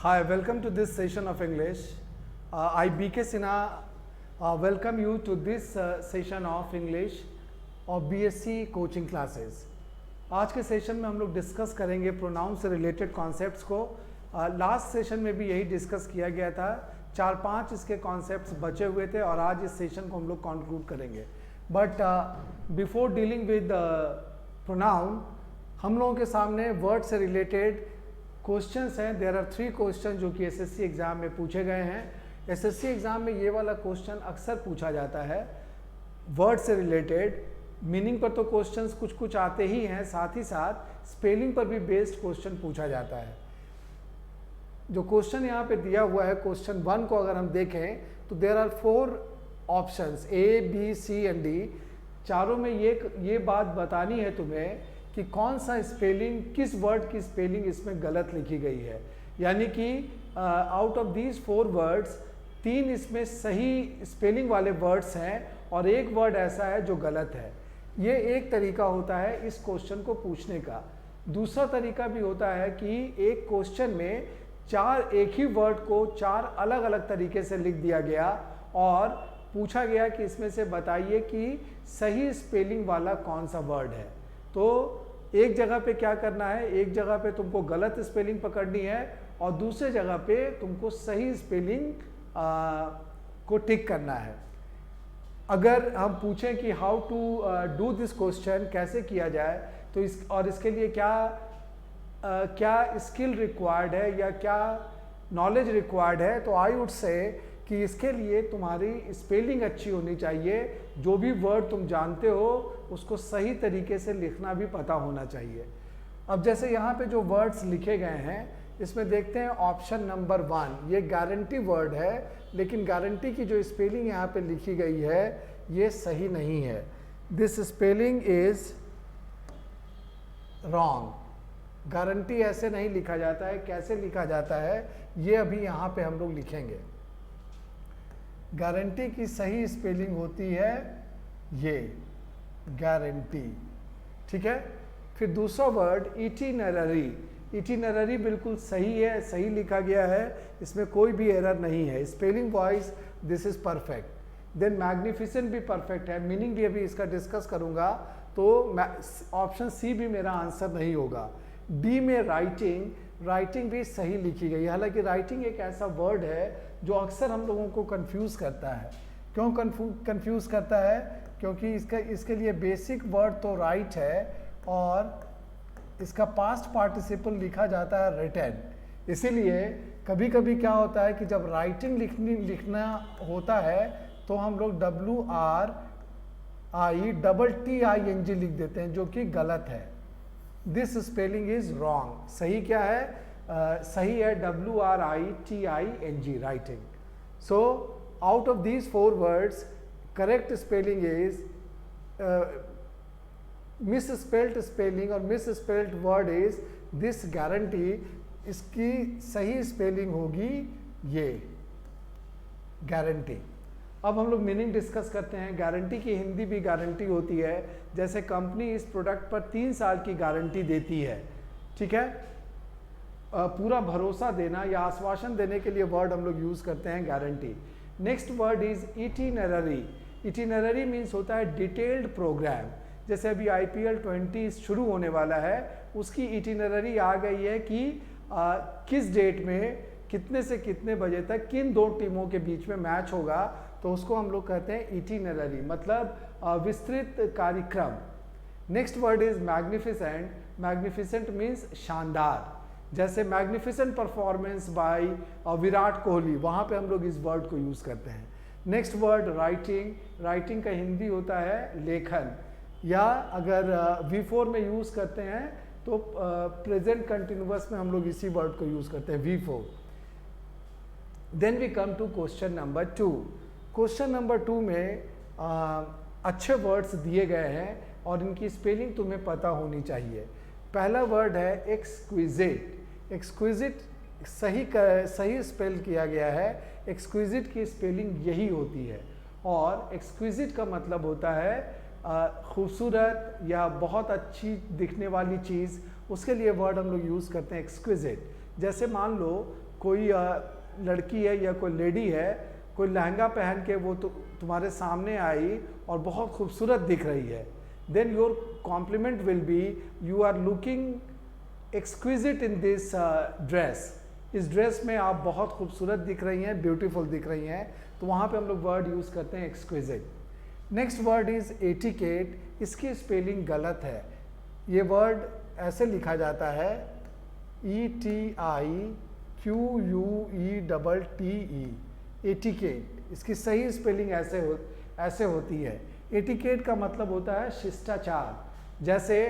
Hi, welcome to this session of English. I BK Sinha welcome you to this session of English और BSc coaching classes. आज के session में हम लोग discuss करेंगे pronoun से रिलेटेड कॉन्सेप्ट्स को। लास्ट सेशन में भी यही डिस्कस किया गया था, 4-5 इसके कॉन्सेप्ट्स बचे हुए थे और आज इस सेशन को हम लोग कंक्लूड करेंगे। But before dealing with pronoun, हम लोगों के सामने वर्ड से रिलेटेड क्वेश्चंस हैं। देयर आर 3 क्वेश्चन जो कि एसएससी एग्ज़ाम में पूछे गए हैं। एसएससी एग्ज़ाम में ये वाला क्वेश्चन अक्सर पूछा जाता है वर्ड से रिलेटेड। मीनिंग पर तो क्वेश्चंस कुछ कुछ आते ही हैं, साथ ही साथ स्पेलिंग पर भी बेस्ड क्वेश्चन पूछा जाता है। जो क्वेश्चन यहाँ पे दिया हुआ है, क्वेश्चन 1 को अगर हम देखें तो there are 4 options A, B, C and D। चारों में ये बात बतानी है तुम्हें कि कौन सा स्पेलिंग, किस वर्ड की स्पेलिंग इसमें गलत लिखी गई है। यानी कि आउट ऑफ दीज 4 वर्ड्स 3 इसमें सही स्पेलिंग वाले वर्ड्स हैं और एक वर्ड ऐसा है जो गलत है। ये एक तरीका होता है इस क्वेश्चन को पूछने का। दूसरा तरीका भी होता है कि एक क्वेश्चन में एक ही वर्ड को 4 अलग अलग तरीके से लिख दिया गया और पूछा गया कि इसमें से बताइए कि सही स्पेलिंग वाला कौन सा वर्ड है। तो एक जगह पे क्या करना है, एक जगह पे तुमको गलत स्पेलिंग पकड़नी है और दूसरे जगह पे तुमको सही स्पेलिंग को टिक करना है। अगर हम पूछें कि how to do this question, कैसे किया जाए, तो इसके लिए क्या स्किल रिक्वायर्ड है या क्या नॉलेज रिक्वायर्ड है, तो आई वुड से कि इसके लिए तुम्हारी स्पेलिंग अच्छी होनी चाहिए। जो भी वर्ड तुम जानते हो उसको सही तरीके से लिखना भी पता होना चाहिए। अब जैसे यहाँ पे जो वर्ड्स लिखे गए हैं इसमें देखते हैं ऑप्शन नंबर 1, ये गारंटी वर्ड है, लेकिन गारंटी की जो स्पेलिंग यहाँ पे लिखी गई है ये सही नहीं है। This spelling is wrong. Guarantee ऐसे नहीं लिखा जाता है। कैसे लिखा जाता है ये अभी यहाँ पे हम लोग लिखेंगे। गारंटी की सही स्पेलिंग होती है ये गारंटी, ठीक है। फिर दूसरा वर्ड इटिनररी। इटिनररी बिल्कुल सही है, सही लिखा गया है, इसमें कोई भी एरर नहीं है। Spelling wise this is perfect. Then magnificent भी परफेक्ट है, मीनिंग भी अभी इसका डिस्कस करूंगा, तो ऑप्शन सी भी मेरा आंसर नहीं होगा। डी में राइटिंग भी सही लिखी गई है। हालांकि राइटिंग एक ऐसा वर्ड है जो अक्सर हम लोगों को कंफ्यूज करता है। क्यों कंफ्यूज करता है? क्योंकि इसके लिए बेसिक वर्ड तो राइट है और इसका पास्ट पार्टिसिपल लिखा जाता है रिटन। इसीलिए कभी कभी क्या होता है कि जब राइटिंग लिखना होता है तो हम लोग WRITTING लिख देते हैं, जो कि गलत है। This spelling is wrong. सही क्या है? सही है WRITING, writing. So out of these 4 words correct spelling is misspelled spelling और misspelled word is this guarantee. इसकी सही स्पेलिंग होगी ये गारंटी। अब हम लोग मीनिंग डिस्कस करते हैं। गारंटी की हिंदी भी गारंटी होती है। जैसे कंपनी इस प्रोडक्ट पर 3 साल की गारंटी देती है, ठीक है। पूरा भरोसा देना या आश्वासन देने के लिए वर्ड हम लोग यूज करते हैं guarantee. Next word is itinerary. Itinerary means होता है डिटेल्ड प्रोग्राम। जैसे अभी IPL 20 शुरू होने वाला है, उसकी इटिनररी आ गई है कि किस डेट में कितने से कितने बजे तक किन 2 टीमों के बीच में मैच होगा, तो उसको हम लोग कहते हैं इटिनररी, मतलब विस्तृत कार्यक्रम। Next word is magnificent. Magnificent means शानदार। जैसे magnificent performance by Virat Kohli, वहाँ पे हम लोग इस वर्ड को यूज़ करते हैं। Next word writing. राइटिंग का हिंदी होता है लेखन, या अगर V4 में यूज़ करते हैं तो प्रेजेंट कंटिन्यूअस में हम लोग इसी वर्ड को यूज़ करते हैं, V4। Then we come to question number 2। Question number 2 में अच्छे वर्ड्स दिए गए हैं और इनकी स्पेलिंग तुम्हें पता होनी चाहिए। पहला वर्ड है एक्सक्विजिट। एक्सक्विजिट सही स्पेल किया गया है। एक्सक्विजिट की स्पेलिंग यही होती है और एक्सक्विजिट का मतलब होता है खूबसूरत या बहुत अच्छी दिखने वाली चीज़। उसके लिए वर्ड हम लोग यूज़ करते हैं एक्सक्विजिट। जैसे मान लो कोई लड़की है या कोई लेडी है, कोई लहंगा पहन के वो तुम्हारे सामने आई और बहुत खूबसूरत दिख रही है, then your compliment will be you are looking exquisite in this dress. इस ड्रेस में आप बहुत खूबसूरत दिख रही हैं, ब्यूटीफुल दिख रही हैं, तो वहाँ पे हम लोग वर्ड यूज़ करते हैं exquisite. Next word is etiquette. इसकी स्पेलिंग गलत है। ये वर्ड ऐसे लिखा जाता है ETIQUETTE, एटिकेट। इसकी सही स्पेलिंग ऐसे होती है। एटिकेट का मतलब होता है शिष्टाचार। जैसे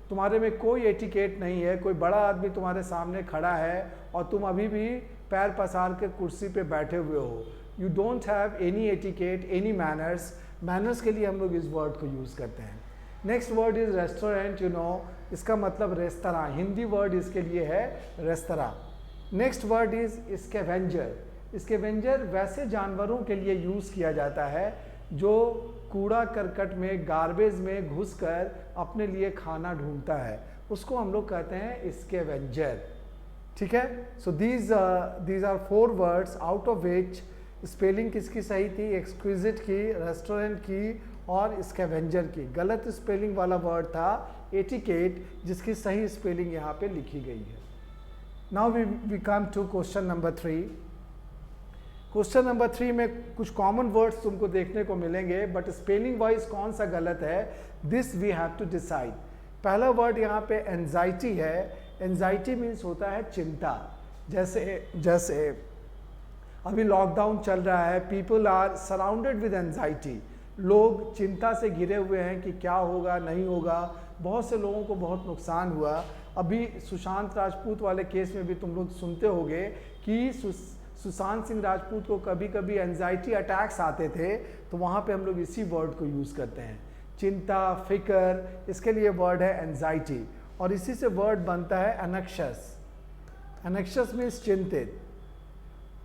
तुम्हारे में कोई एटिकेट नहीं है, कोई बड़ा आदमी तुम्हारे सामने खड़ा है और तुम अभी भी पैर पसार के कुर्सी पे बैठे हुए हो, you don't have any etiquette, any manners. Manners के लिए हम लोग इस वर्ड को यूज़ करते हैं। Next word is restaurant. You know, इसका मतलब रेस्तरां। हिंदी वर्ड इसके लिए है restaurant. Next word is scavenger. Scavenger वैसे जानवरों के लिए यूज़ किया जाता है जो कूड़ा करकट में, गार्बेज में घुसकर अपने लिए खाना ढूंढता है, उसको हम लोग कहते हैं स्कैवेंजर। ठीक है, so these are 4 words out of which spelling किसकी सही थी? एक्सक्विजिट की, रेस्टोरेंट की और स्कैवेंजर की। गलत स्पेलिंग वाला वर्ड था एटिकेट, जिसकी सही स्पेलिंग यहाँ पे लिखी गई है। Now we come to question number 3। Question number 3 में कुछ कॉमन वर्ड्स तुमको देखने को मिलेंगे, बट स्पेलिंग वाइज कौन सा गलत है, this we have to decide. पहला वर्ड यहाँ पे एंजाइटी है। एंजाइटी मीन्स होता है चिंता। जैसे अभी लॉकडाउन चल रहा है, people are surrounded with anxiety. लोग चिंता से घिरे हुए हैं कि क्या होगा, नहीं होगा। बहुत से लोगों को बहुत नुकसान हुआ। अभी सुशांत राजपूत वाले केस में भी तुम लोग सुनते होंगे कि सुशांत सिंह राजपूत को कभी कभी एंजाइटी अटैक्स आते थे, तो वहाँ पे हम लोग इसी वर्ड को यूज़ करते हैं। चिंता, फिक्र, इसके लिए वर्ड है एंजाइटी। और इसी से वर्ड बनता है एनक्शस। एनक्शस मीन्स चिंतित।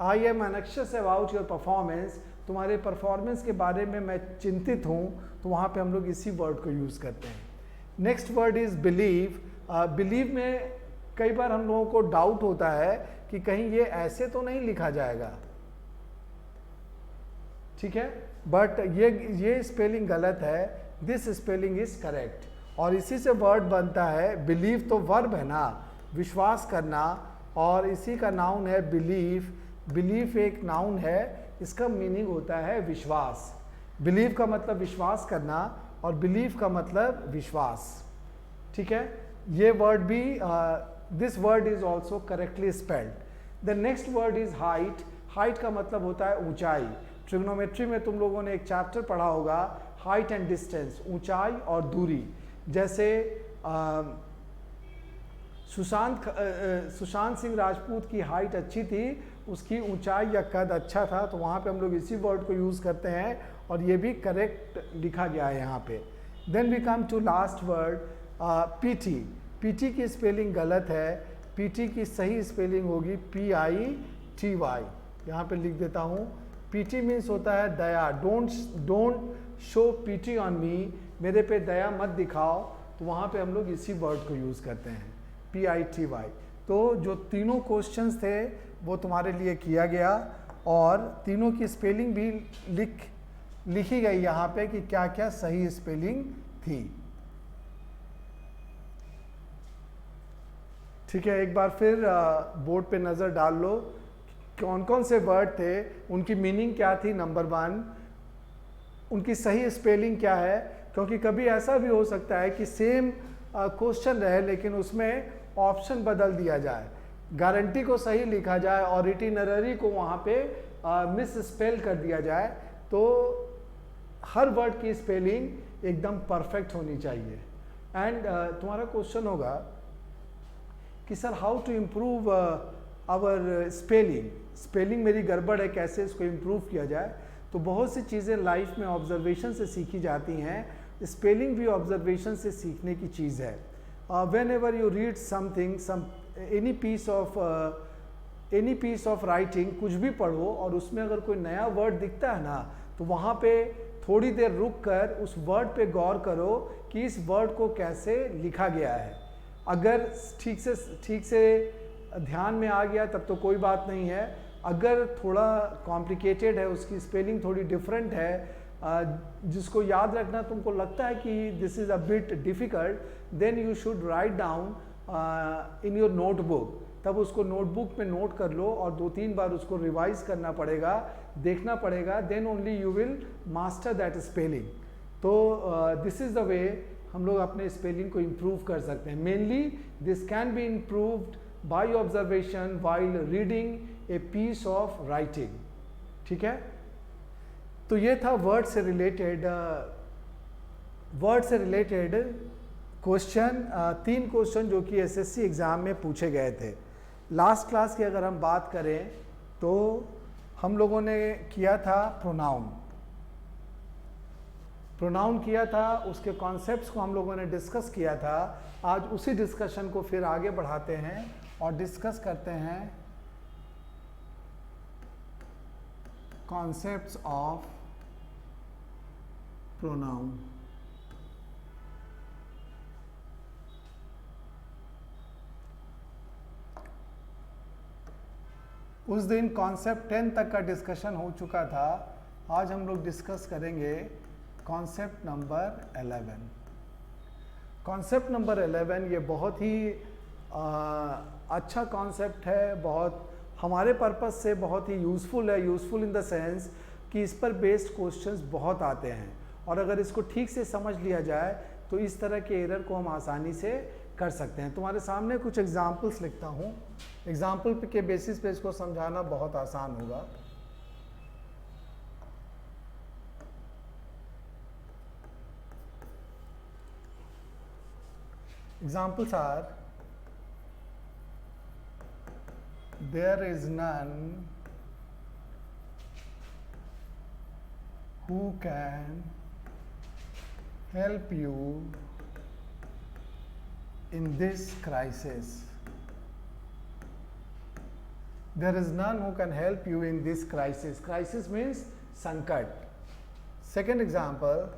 I am anxious about your performance. तुम्हारे परफॉर्मेंस के बारे में मैं चिंतित हूँ, तो वहाँ पे हम लोग इसी वर्ड को यूज़ करते हैं। Next word is believe. Believe में कई बार हम लोगों को डाउट होता है कि कहीं ये ऐसे तो नहीं लिखा जाएगा, ठीक है, बट ये स्पेलिंग गलत है। This spelling is correct. और इसी से वर्ड बनता है बिलीव, तो वर्ब है ना, विश्वास करना, और इसी का नाउन है बिलीव। बिलीव एक नाउन है, इसका मीनिंग होता है विश्वास। बिलीव का मतलब विश्वास करना और बिलीव का मतलब विश्वास। ठीक है, ये वर्ड भी this word is also correctly spelled. The next word is height. Height का मतलब होता है ऊंचाई। ट्रिग्नोमेट्री में तुम लोगों ने एक चैप्टर पढ़ा होगा, हाइट एंड डिस्टेंस, ऊंचाई और दूरी। जैसे सुशांत सिंह राजपूत की हाइट अच्छी थी, उसकी ऊंचाई या कद अच्छा था, तो वहाँ पे हम लोग इसी वर्ड को यूज़ करते हैं और ये भी करेक्ट लिखा गया है यहाँ पे। Then we come to last word pity. Pity की स्पेलिंग गलत है। पीटी की सही स्पेलिंग होगी PITY। यहाँ पे लिख देता हूँ। पीटी मीन्स होता है दया। Don't show pity on me, मेरे पे दया मत दिखाओ, तो वहाँ पे हम लोग इसी वर्ड को यूज़ करते हैं, PITY। तो जो तीनों क्वेश्चंस थे वो तुम्हारे लिए किया गया और तीनों की स्पेलिंग भी लिखी गई यहाँ पे कि क्या क्या सही स्पेलिंग थी। ठीक है, एक बार फिर बोर्ड पे नज़र डाल लो, कौन कौन से वर्ड थे, उनकी मीनिंग क्या थी, नंबर 1, उनकी सही स्पेलिंग क्या है, क्योंकि कभी ऐसा भी हो सकता है कि सेम क्वेश्चन रहे लेकिन उसमें ऑप्शन बदल दिया जाए, गारंटी को सही लिखा जाए और इटिनररी को वहाँ पे मिस स्पेल कर दिया जाए। तो हर वर्ड की स्पेलिंग एकदम परफेक्ट होनी चाहिए। एंड तुम्हारा क्वेश्चन होगा कि sir how to improve our spelling मेरी गड़बड़ है, कैसे इसको इम्प्रूव किया जाए। तो बहुत सी चीज़ें लाइफ में ऑब्जर्वेशन से सीखी जाती हैं, स्पेलिंग भी ऑब्जर्वेशन से सीखने की चीज़ है। Whenever you read something, any piece of writing, कुछ भी पढ़ो और उसमें अगर कोई नया वर्ड दिखता है ना, तो वहाँ पे थोड़ी देर रुक कर उस वर्ड पे गौर करो कि इस वर्ड को कैसे लिखा गया है। अगर ठीक से ध्यान में आ गया तब तो कोई बात नहीं है, अगर थोड़ा कॉम्प्लिकेटेड है, उसकी स्पेलिंग थोड़ी डिफरेंट है, जिसको याद रखना तुमको लगता है कि this is a bit difficult, then you should write down in your notebook, तब उसको नोटबुक में नोट कर लो और 2-3 बार उसको रिवाइज करना पड़ेगा, देखना पड़ेगा, then only you will master that spelling. तो दिस इज़ द वे हम लोग अपने स्पेलिंग को इम्प्रूव कर सकते हैं। Mainly this can be improved by observation while reading a piece of writing. ठीक है, तो ये था वर्ड से रिलेटेड क्वेश्चन, 3 क्वेश्चन जो कि एसएससी एग्ज़ाम में पूछे गए थे। लास्ट क्लास की अगर हम बात करें तो हम लोगों ने किया था प्रोनाउन किया था, उसके कॉन्सेप्ट्स को हम लोगों ने डिस्कस किया था। आज उसी डिस्कशन को फिर आगे बढ़ाते हैं और डिस्कस करते हैं कॉन्सेप्ट्स ऑफ प्रोनाउन। उस दिन कॉन्सेप्ट 10 तक का डिस्कशन हो चुका था, आज हम लोग डिस्कस करेंगे कॉन्सेप्ट नंबर 11। कॉन्सेप्ट नंबर 11 ये बहुत ही अच्छा कॉन्सेप्ट है, बहुत हमारे पर्पस से बहुत ही यूज़फुल है। यूज़फुल इन द सेंस कि इस पर बेस्ड क्वेश्चंस बहुत आते हैं और अगर इसको ठीक से समझ लिया जाए तो इस तरह के एरर को हम आसानी से कर सकते हैं। तुम्हारे सामने कुछ एग्जाम्पल्स लिखता हूँ, एग्जाम्पल के बेसिस पे इसको समझाना बहुत आसान होगा। Examples are, there is none who can help you in this crisis. There is none who can help you in this crisis. Crisis means sankat. Second example,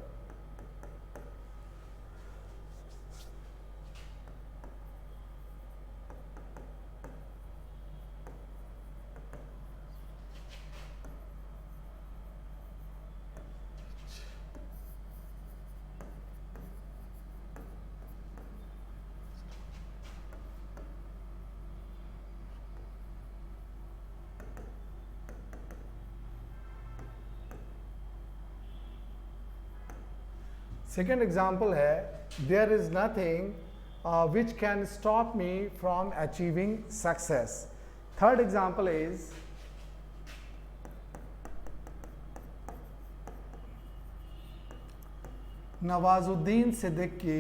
second example है, there is nothing which can stop me from achieving success. Third example is, Nawazuddin Siddiqui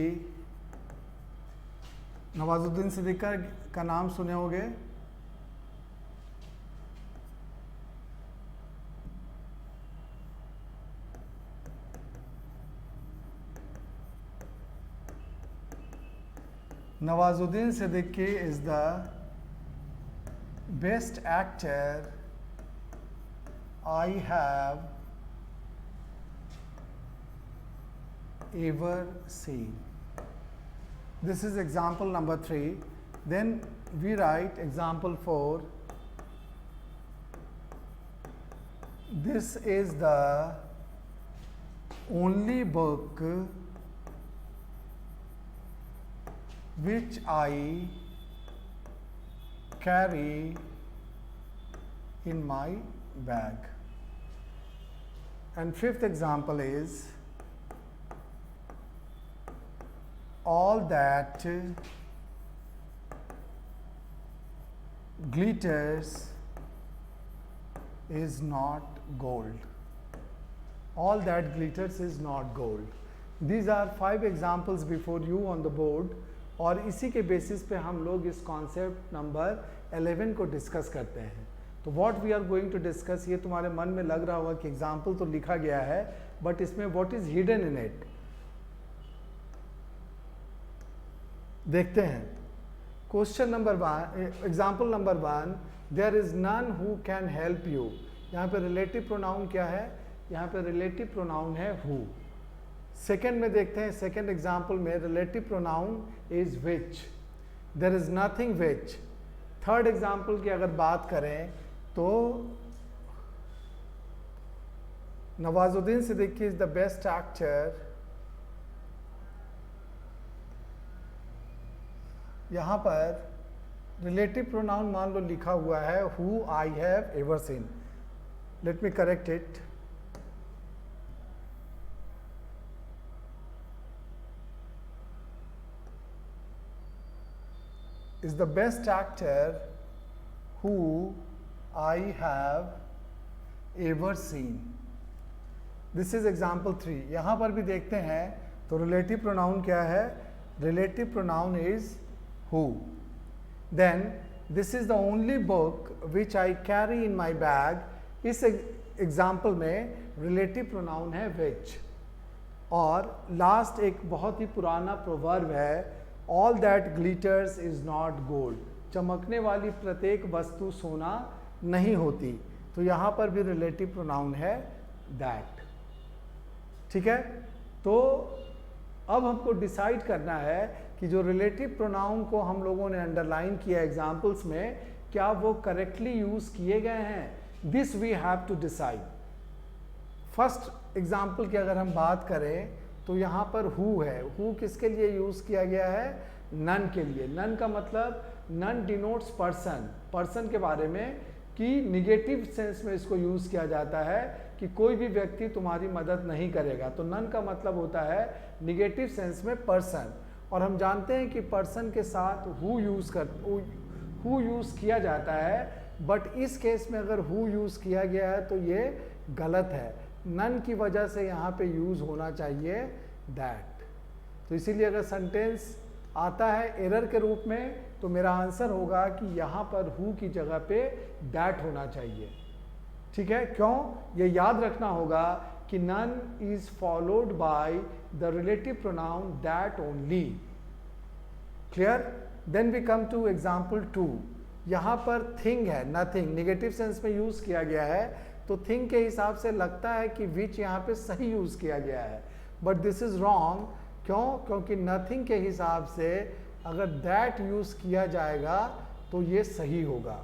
का नाम सुने होंगे। Nawazuddin Siddiqui is the best actor I have ever seen. This is example number 3. Then we write example 4. This is the only book which I carry in my bag. And fifth example is, all that glitters is not gold. All that glitters is not gold. These are 5 examples before you on the board. और इसी के basis पे हम लोग इस concept number 11 को discuss करते हैं। तो what we are going to discuss, ये तुम्हारे मन में लग रहा होगा कि एग्जाम्पल तो लिखा गया है, बट इसमें what is hidden in it, देखते हैं। Question number 1, example number 1, there is none who can help you. यहाँ पे रिलेटिव प्रोनाउन क्या है? यहाँ पे रिलेटिव प्रोनाउन है हु। सेकेंड में देखते हैं, सेकेंड एग्जाम्पल में relative pronoun is which. There is nothing which, third example की अगर बात करें तो Nawazuddin Siddiqui is the best actor. यहाँ पर रिलेटिव प्रोनाउन मान लो लिखा हुआ है who I have ever seen. Let me correct it. Is the best actor who I have ever seen. This is example 3। यहाँ पर भी देखते हैं तो रिलेटिव प्रोनाउन क्या है? Relative pronoun is who. Then this is the only book which I carry in my bag. इस example में रिलेटिव प्रोनाउन है which। और लास्ट एक बहुत ही पुराना प्रोवर्ब है all that glitters is not gold। चमकने वाली प्रत्येक वस्तु सोना नहीं होती। तो यहाँ पर भी रिलेटिव प्रोनाउन है that। ठीक है, तो अब हमको डिसाइड करना है कि जो रिलेटिव प्रोनाउन को हम लोगों ने अंडरलाइन किया एग्जाम्पल्स में, क्या वो करेक्टली यूज किए गए हैं? This we have to decide. First example की अगर हम बात करें तो यहाँ पर हु है। हु किसके लिए यूज किया गया है? नन के लिए। नन का मतलब नन डिनोट्स पर्सन, पर्सन के बारे में, कि निगेटिव सेंस में इसको यूज किया जाता है कि कोई भी व्यक्ति तुम्हारी मदद नहीं करेगा। तो नन का मतलब होता है निगेटिव सेंस में पर्सन। और हम जानते हैं कि पर्सन के साथ हु यूज़ किया जाता है, बट इस केस में अगर हु यूज़ किया गया है तो ये गलत है। नन की वजह से यहाँ पे यूज़ होना चाहिए दैट। तो इसीलिए अगर सेंटेंस आता है एरर के रूप में तो मेरा आंसर होगा कि यहाँ पर हु की जगह पे दैट होना चाहिए। ठीक है, क्यों? ये याद रखना होगा कि none is followed by the relative pronoun that only। Clear? Then we come to example 2। यहाँ पर thing है, nothing, नेगेटिव सेंस में यूज किया गया है। तो थिंग के हिसाब से लगता है कि विच यहाँ पे सही यूज किया गया है, बट दिस इज रॉन्ग। क्यों? क्योंकि नथिंग के हिसाब से अगर दैट यूज किया जाएगा तो ये सही होगा।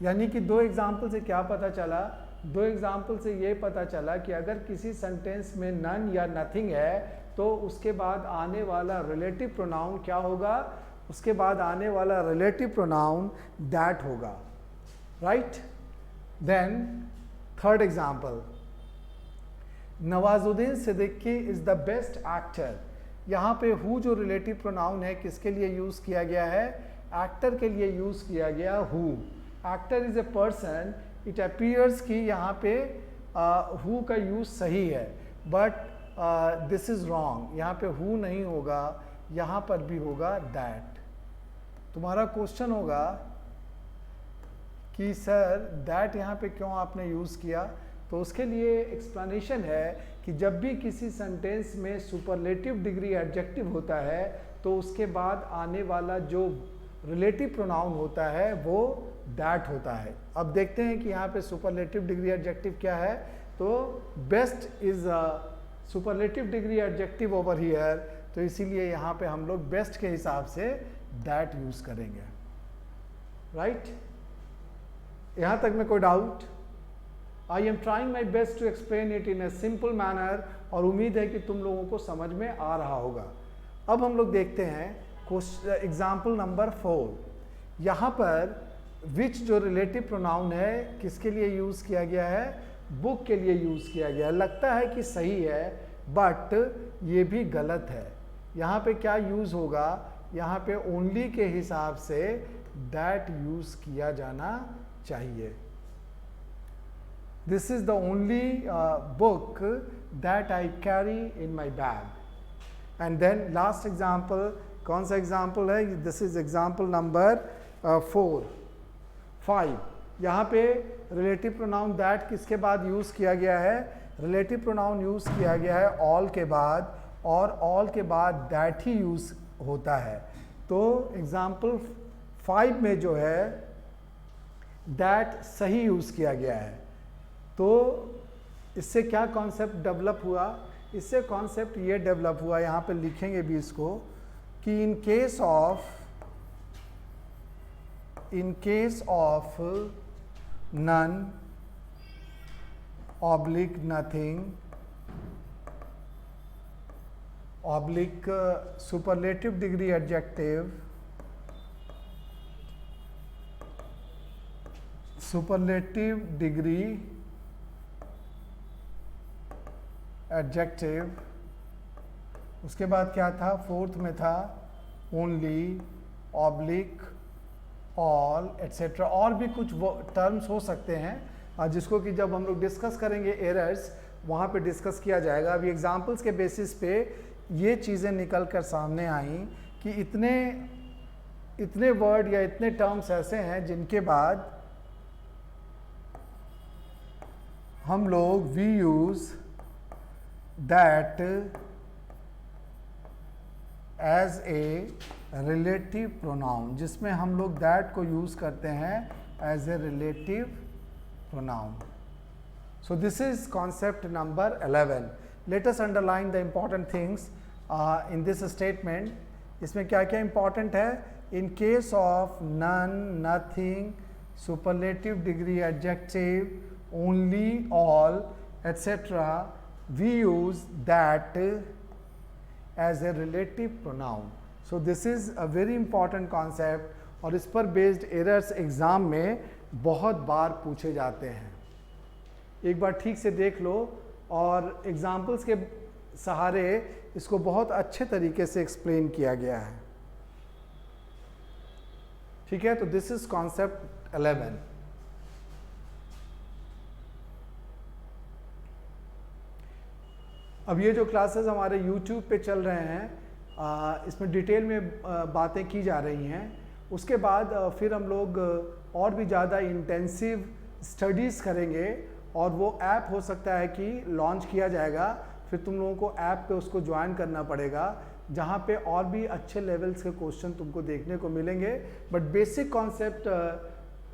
यानी कि दो एग्जाम्पल से क्या पता चला? दो एग्जाम्पल से ये पता चला कि अगर किसी सेंटेंस में नन या नथिंग है तो उसके बाद आने वाला रिलेटिव प्रोनाउन क्या होगा? उसके बाद आने वाला रिलेटिव प्रोनाउन दैट होगा। Right? Then third example, Nawazuddin Siddiqui is the best actor. यहाँ पे हु जो रिलेटिव प्रोनाउन है किसके लिए यूज किया गया है? एक्टर के लिए यूज किया गया who. Actor is a person. It appears कि यहाँ पे हु का यूज सही है, बट दिस इज रॉन्ग। यहाँ पे हु नहीं होगा, यहाँ पर भी होगा दैट। तुम्हारा क्वेश्चन होगा कि सर दैट यहाँ पे क्यों आपने यूज़ किया? तो उसके लिए एक्सप्लेनेशन है कि जब भी किसी सेंटेंस में सुपरलेटिव डिग्री एडजेक्टिव होता है तो उसके बाद आने वाला जो रिलेटिव प्रोनाउन होता है वो दैट होता है। अब देखते हैं कि यहाँ पे सुपरलेटिव डिग्री एडजेक्टिव क्या है। तो best is superlative degree adjective over here, तो इसीलिए यहाँ पे हम लोग बेस्ट के हिसाब से दैट यूज करेंगे। राइट? यहाँ तक में कोई doubt? I am trying my best to explain it in a simple manner, और उम्मीद है कि तुम लोगों को समझ में आ रहा होगा। अब हम लोग देखते हैं एग्जाम्पल नंबर 4। यहाँ पर विच जो रिलेटिव प्रोनाउन है किसके लिए यूज़ किया गया है? बुक के लिए यूज़ किया गया है। लगता है कि सही है, बट ये भी गलत है। यहाँ पे क्या यूज़ होगा? यहाँ पे ओनली के हिसाब से दैट यूज़ किया जाना चाहिए। This is the only book that I carry in my bag. And then last example, कौन सा एग्जाम्पल है? This is example number 5। यहाँ पे रिलेटिव प्रोनाउन दैट किसके बाद यूज़ किया गया है? रिलेटिव प्रोनाउन यूज़ किया गया है ऑल के बाद, और ऑल के बाद दैट ही यूज़ होता है। तो एग्जाम्पल 5 में जो है दैट सही यूज़ किया गया है। तो इससे क्या कॉन्सेप्ट डेवलप हुआ? इससे कॉन्सेप्ट ये डेवलप हुआ, यहाँ पे लिखेंगे भी इसको, कि इन case of in case of none oblique nothing oblique superlative degree adjective superlative degree adjective, उसके बाद क्या था, फोर्थ में था ओनली, ऑब्लिक, ऑल, एट्सेट्रा। और भी कुछ टर्म्स हो सकते हैं जिसको कि जब हम लोग डिस्कस करेंगे एरर्स वहाँ पे डिस्कस किया जाएगा। अभी एग्जांपल्स के बेसिस पे ये चीज़ें निकल कर सामने आई कि इतने वर्ड या इतने टर्म्स ऐसे हैं जिनके बाद हम लोग we use that as a relative pronoun, जिसमें हम लोग दैट को यूज़ करते हैं as a relative pronoun. So this is concept number 11. Let us underline the important things in this statement. इसमें क्या क्या important है? In case of none, nothing, superlative degree adjective, only, all, etc. we use that as a relative pronoun. So this is a very important concept और इस पर based errors exam में बहुत बार पूछे जाते हैं। एक बार ठीक से देख लो और एग्जाम्पल्स के सहारे इसको बहुत अच्छे तरीके से एक्सप्लेन किया गया है। ठीक है, तो दिस इज कॉन्सेप्ट 11। अब ये जो क्लासेस हमारे YouTube पे चल रहे हैं इसमें डिटेल में बातें की जा रही हैं। उसके बाद फिर हम लोग और भी ज़्यादा इंटेंसिव स्टडीज़ करेंगे और वो ऐप हो सकता है कि लॉन्च किया जाएगा, फिर तुम लोगों को ऐप पे उसको ज्वाइन करना पड़ेगा जहाँ पे और भी अच्छे लेवल्स के क्वेश्चन तुमको देखने को मिलेंगे। But basic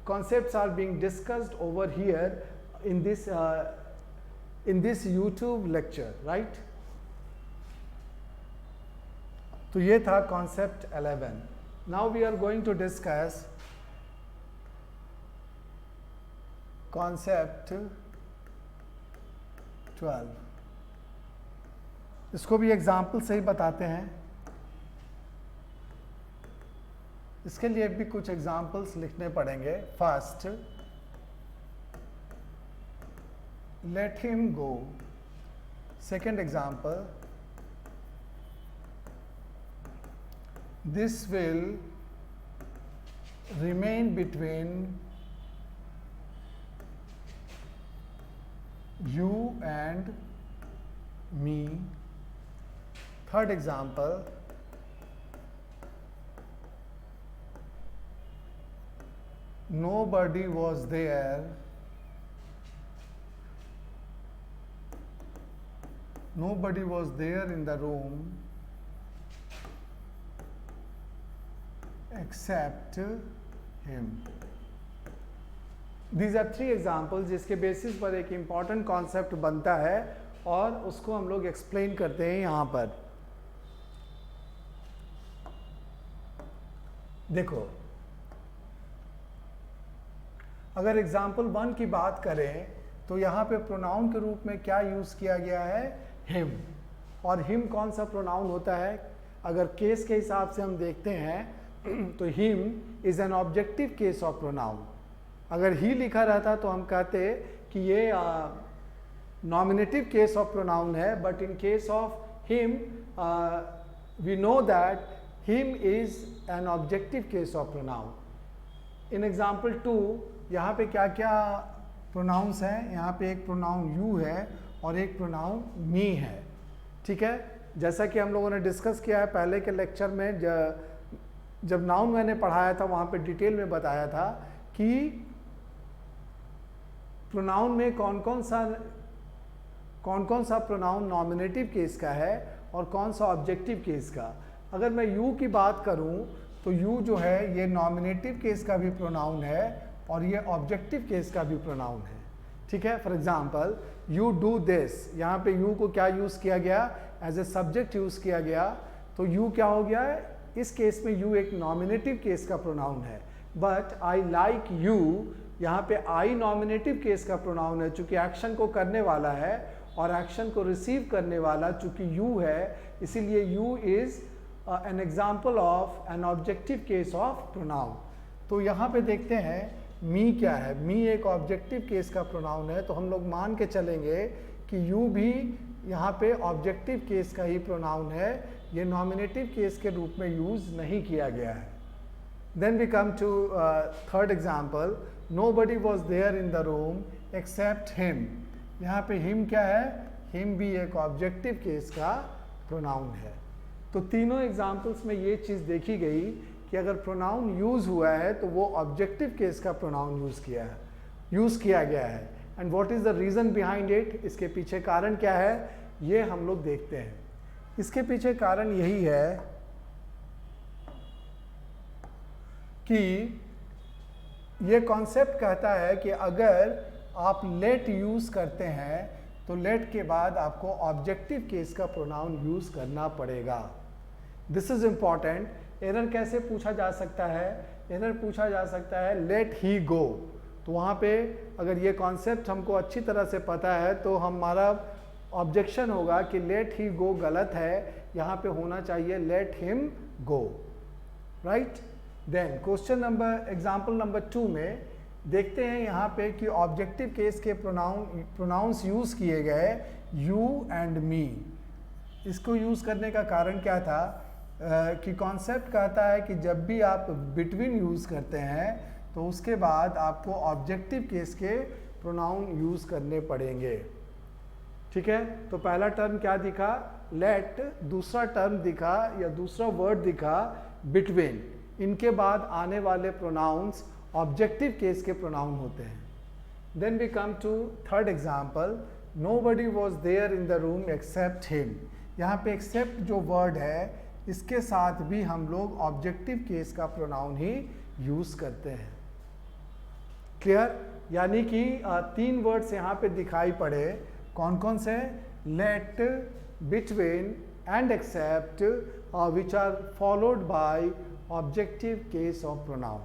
concepts are being discussed over here in this YouTube lecture, right. तो ये था concept 11। Now we are going to discuss concept 12। इसको भी एग्जाम्पल से ही बताते हैं। इसके लिए भी कुछ एग्जाम्पल्स लिखने पड़ेंगे। First, late him go. Second example, this will remain between you and me. Third example, nobody was there. Nobody was there in the room except him. These are three examples जिसके basis पर एक important concept बनता है और उसको हम लोग explain करते हैं यहाँ पर। देखो, अगर एग्जाम्पल 1 की बात करें तो यहाँ पे प्रोनाउन के रूप में क्या यूज़ किया गया है, हिम। और हिम कौन सा प्रोनाउन होता है? अगर केस के हिसाब से हम देखते हैं तो him is an objective case of pronoun. अगर ही लिखा रहता तो हम कहते कि ये नॉमिनेटिव केस ऑफ प्रोनाउन है, but in case of him we know that him is an objective case of pronoun. In example 2 यहाँ पे क्या क्या प्रोनाउंस हैं? यहाँ पे एक प्रोनाउन यू है और एक प्रोनाउन मी है। ठीक है, जैसा कि हम लोगों ने डिस्कस किया है पहले के लेक्चर में, जब नाउन मैंने पढ़ाया था वहाँ पे डिटेल में बताया था कि प्रोनाउन में कौन कौन सा प्रोनाउन नॉमिनेटिव केस का है और कौन सा ऑब्जेक्टिव केस का। अगर मैं यू की बात करूं तो यू जो है ये नॉमिनेटिव केस का भी प्रोनाउन है और ये ऑब्जेक्टिव केस का भी प्रोनाउन है। ठीक है, for example you do this, यहाँ पे यू को क्या यूज़ किया गया, एज ए सब्जेक्ट यूज़ किया गया। तो यू क्या हो गया है, इस केस में यू एक नॉमिनेटिव केस का प्रोनाउन है। बट आई लाइक यू, यहाँ पे आई नॉमिनेटिव केस का प्रोनाउन है, चूंकि एक्शन को करने वाला है और एक्शन को रिसीव करने वाला चूंकि यू है, इसीलिए you is an example of N objective case of pronoun. तो यहाँ पे देखते हैं मी क्या है। मी एक ऑब्जेक्टिव केस का प्रोनाउन है, तो हम लोग मान के चलेंगे कि यू भी यहाँ पे ऑब्जेक्टिव केस का ही प्रोनाउन है, ये नॉमिनेटिव केस के रूप में यूज नहीं किया गया है। Then we come to third example, nobody was there in the room except him. यहाँ पे हिम क्या है, हिम भी एक ऑब्जेक्टिव केस का प्रोनाउन है। तो तीनों एग्जाम्पल्स में ये चीज़ देखी गई कि अगर प्रोनाउन यूज हुआ है तो वो ऑब्जेक्टिव केस का प्रोनाउन यूज किया गया है। And what is the reason behind it, इसके पीछे कारण क्या है, ये हम लोग देखते हैं। इसके पीछे कारण यही है कि ये कॉन्सेप्ट कहता है कि अगर आप लेट यूज करते हैं तो लेट के बाद आपको ऑब्जेक्टिव केस का प्रोनाउन यूज करना पड़ेगा। This is important. एरर कैसे पूछा जा सकता है, एरर पूछा जा सकता है लेट ही गो, तो वहाँ पे अगर ये कॉन्सेप्ट हमको अच्छी तरह से पता है तो हमारा ऑब्जेक्शन होगा कि लेट ही गो गलत है, यहाँ पे होना चाहिए let him go, right. Then question number example number 2 में देखते हैं यहाँ पे कि ऑब्जेक्टिव केस के प्रोनाउंस यूज किए गए यू एंड मी। इसको यूज करने का कारण क्या था कि कॉन्सेप्ट कहता है कि जब भी आप बिटवीन यूज करते हैं तो उसके बाद आपको ऑब्जेक्टिव केस के प्रोनाउन यूज करने पड़ेंगे, ठीक है। तो पहला टर्म क्या दिखा, लेट, दूसरा टर्म दिखा या दूसरा वर्ड दिखा बिटवीन। इनके बाद आने वाले प्रोनाउंस ऑब्जेक्टिव केस के प्रोनाउन होते हैं। Then we come to third example, nobody was there in the room except him. यहाँ पे एक्सेप्ट जो वर्ड है इसके साथ भी हम लोग ऑब्जेक्टिव केस का प्रोनाउन ही यूज करते हैं। क्लियर, यानी कि 3 वर्ड्स यहाँ पे दिखाई पड़े, कौन कौन से, let, between and except, which are followed by objective case of pronoun.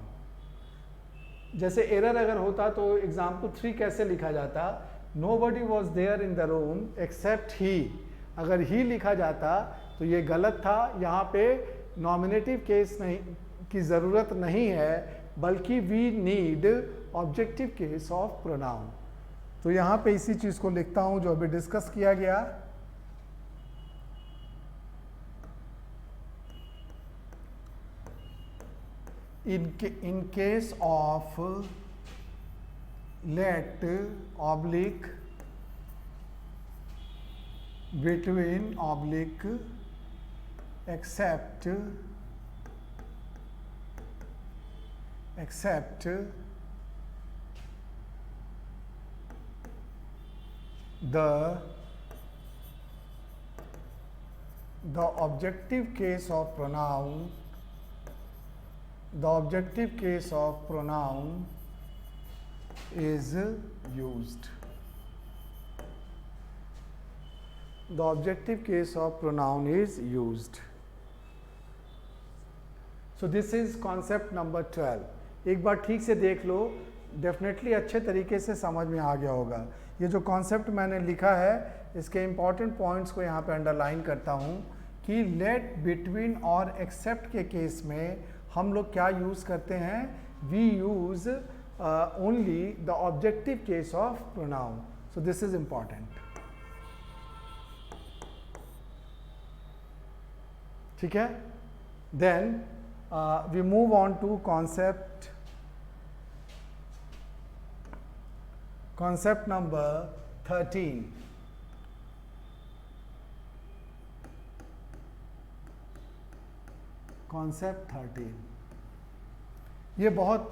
जैसे एरर अगर होता तो एग्जाम्पल 3 कैसे लिखा जाता, nobody was there in the room except he. अगर ही लिखा जाता तो ये गलत था, यहाँ पे नॉमिनेटिव केस नहीं की ज़रूरत नहीं है, बल्कि we need objective case of pronoun. तो यहाँ पे इसी चीज़ को लिखता हूँ जो अभी डिस्कस किया गया। in case of let oblique between oblique except the objective case of pronoun, the objective case of pronoun is used. The objective case of pronoun is used. So this is concept number 12. एक बार ठीक से देख लो, definitely अच्छे तरीके से समझ में आ गया होगा। ये जो कॉन्सेप्ट मैंने लिखा है इसके इंपॉर्टेंट पॉइंट्स को यहाँ पे अंडरलाइन करता हूँ कि लेट, बिटवीन और एक्सेप्ट के केस में हम लोग क्या यूज़ करते हैं, we use only the objective case of pronoun. So this is important, ठीक है। Then we move on to concept number 13। Concept 13 ये बहुत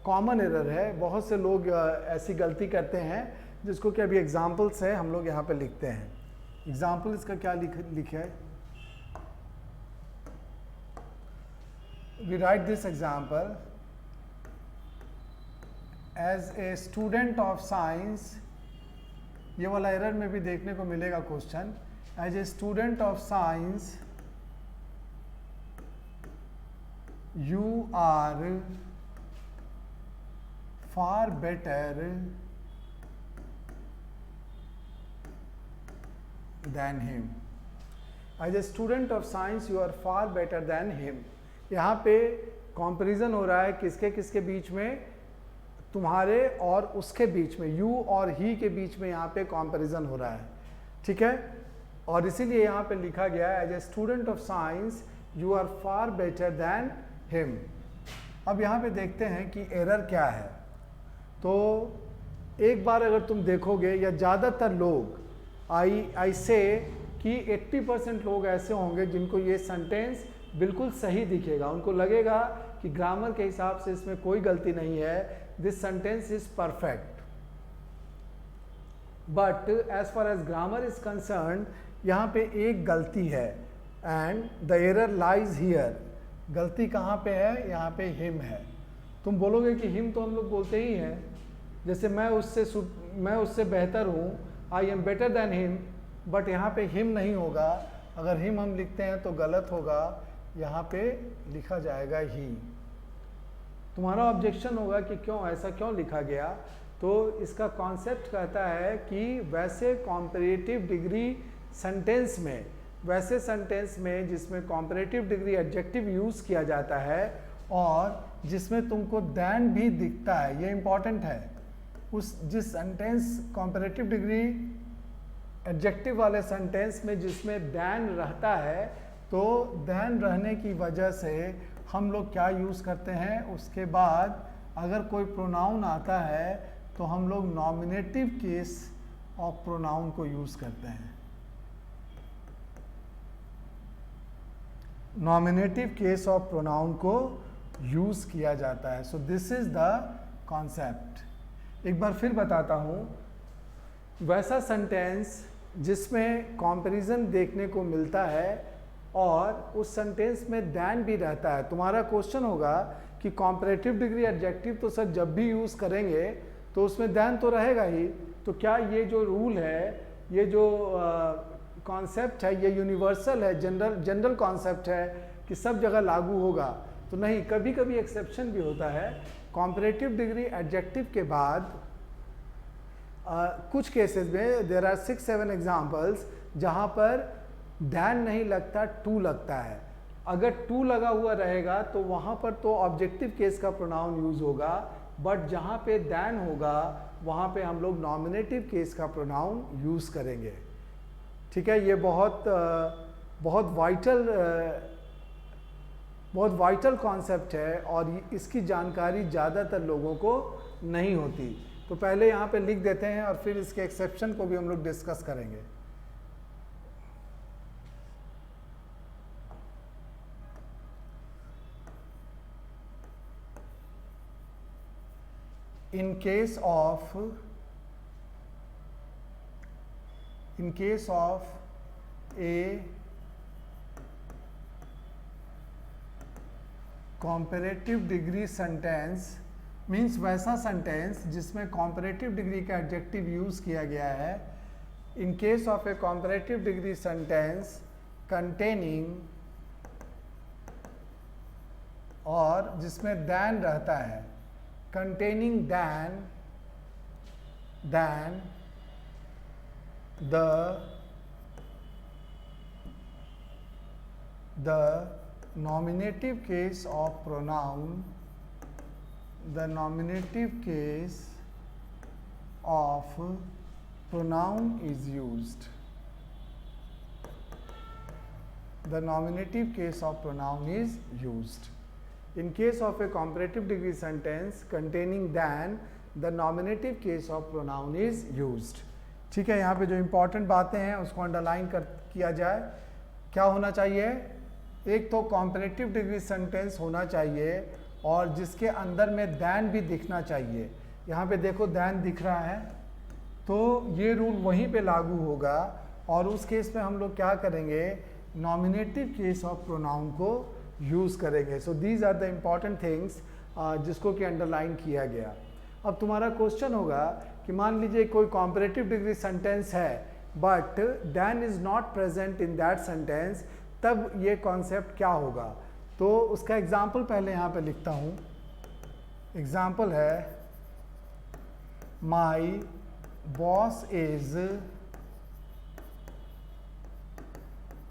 कॉमन एरर है, बहुत से लोग ऐसी गलती करते हैं जिसको कि अभी एग्जाम्पल्स है हम लोग यहाँ पे लिखते हैं। एग्जाम्पल इसका क्या लिखा है, we write this example as a student of science. ये वाला एरर में भी देखने को मिलेगा question, as a student of science you are far better than him. As a student of science, you are far better than him. यहाँ पे comparison हो रहा है किसके किसके बीच में, तुम्हारे और उसके बीच में, यू और ही के बीच में यहाँ पे कंपैरिजन हो रहा है, ठीक है। और इसीलिए यहाँ पे लिखा गया है as a student of science you are far better than him. अब यहाँ पे देखते हैं कि एरर क्या है। तो एक बार अगर तुम देखोगे, या ज़्यादातर लोग आई से कि 80% लोग ऐसे होंगे जिनको ये सेंटेंस बिल्कुल सही दिखेगा, उनको लगेगा कि ग्रामर के हिसाब से इसमें कोई गलती नहीं है, this sentence is perfect. But as far as grammar is concern, यहाँ पे एक गलती है, and the error lies here. गलती कहाँ पे है? यहाँ पे हिम है। तुम बोलोगे कि हिम तो हम लोग बोलते ही हैं, जैसे मैं उससे बेहतर हूँ, I am better than him, but यहाँ पे हिम नहीं होगा। अगर हिम हम लिखते हैं तो गलत होगा, यहाँ पे लिखा जाएगा ही। तुम्हारा ऑब्जेक्शन होगा कि क्यों ऐसा क्यों लिखा गया, तो इसका कॉन्सेप्ट कहता है कि वैसे कॉम्परेटिव डिग्री सेंटेंस में, वैसे सेंटेंस में जिसमें कॉम्परेटिव डिग्री एडजेक्टिव यूज़ किया जाता है और जिसमें तुमको दैन भी दिखता है, ये इंपॉर्टेंट है। जिस सेंटेंस कॉम्परेटिव डिग्री एडजेक्टिव वाले सेंटेंस में जिसमें दैन रहता है, तो दैन रहने की वजह से हम लोग क्या यूज़ करते हैं, उसके बाद अगर कोई प्रोनाउन आता है तो हम लोग नॉमिनेटिव केस ऑफ प्रोनाउन को यूज़ करते हैं। नॉमिनेटिव केस ऑफ प्रोनाउन को यूज़ किया जाता है। So this is the concept. एक बार फिर बताता हूँ, वैसा सेंटेंस जिसमें कंपैरिजन देखने को मिलता है और उस सेंटेंस में दैन भी रहता है। तुम्हारा क्वेश्चन होगा कि कॉम्परेटिव डिग्री एडजेक्टिव तो सर जब भी यूज़ करेंगे तो उसमें दैन तो रहेगा ही, तो क्या ये जो रूल है, ये जो कॉन्सेप्ट है, ये यूनिवर्सल है, जनरल कॉन्सेप्ट है कि सब जगह लागू होगा? तो नहीं, कभी कभी एक्सेप्शन भी होता है। कॉम्परेटिव डिग्री एडजेक्टिव के बाद कुछ केसेस में देयर आर 6-7 एग्जाम्पल्स जहाँ पर दैन नहीं लगता, टू लगता है। अगर टू लगा हुआ रहेगा तो वहाँ पर तो ऑब्जेक्टिव केस का प्रोनाउन यूज़ होगा, बट जहाँ पे दैन होगा वहाँ पे हम लोग नॉमिनेटिव केस का प्रोनाउन यूज़ करेंगे, ठीक है। ये बहुत वाइटल कॉन्सेप्ट है और इसकी जानकारी ज़्यादातर लोगों को नहीं होती। तो पहले यहाँ पे लिख देते हैं और फिर इसके एक्सेप्शन को भी हम लोग डिस्कस करेंगे। In case of a comparative degree sentence, means वैसा सेंटेंस जिसमें कॉम्परेटिव डिग्री का एडजेक्टिव यूज़ किया गया है। In case of a comparative degree sentence containing, और जिसमें दैन रहता है, containing than the nominative case of pronoun, the nominative case of pronoun is used. The nominative case of pronoun is used. In case of a comparative degree sentence containing than, the nominative case of pronoun is used. ठीक है, यहाँ पे जो important बातें हैं उसको underline किया जाए। क्या होना चाहिए? एक तो कॉम्परेटिव डिग्री सेंटेंस होना चाहिए और जिसके अंदर में दैन भी दिखना चाहिए। यहाँ पे देखो दैन दिख रहा है, तो ये रूल वहीं पे लागू होगा और उस केस में हम लोग क्या करेंगे? नॉमिनेटिव केस ऑफ प्रोनाउन को यूज़ करेंगे। So these are the important things जिसको कि अंडरलाइन किया गया। अब तुम्हारा क्वेश्चन होगा कि मान लीजिए कोई कॉम्परेटिव डिग्री सेंटेंस है but than is not present in that sentence, तब ये कॉन्सेप्ट क्या होगा? तो उसका एग्जाम्पल पहले यहाँ पे लिखता हूँ। एग्जाम्पल है my boss is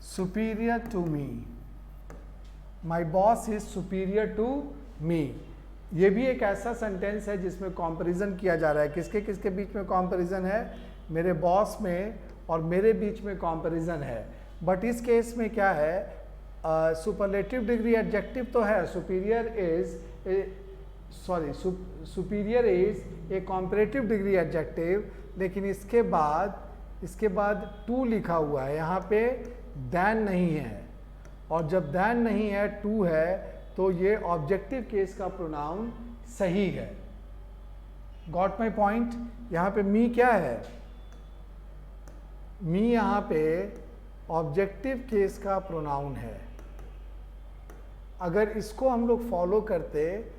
superior to me, my boss is superior to me. ये भी एक ऐसा सेंटेंस है जिसमें कंपैरिजन किया जा रहा है। किसके किसके बीच में कंपैरिजन है? मेरे बॉस में और मेरे बीच में कंपैरिजन है। बट इस केस में क्या है? सुपरलेटिव डिग्री एडजेक्टिव तो है, superior is a comparative degree adjective, लेकिन इसके बाद टू लिखा हुआ है, यहाँ पे दैन नहीं है। और जब दैन नहीं है, टू है, तो ये ऑब्जेक्टिव केस का प्रोनाउन सही है। Got my point? यहाँ पे मी क्या है? मी यहाँ पे ऑब्जेक्टिव केस का प्रोनाउन है। अगर इसको हम लोग फॉलो करते,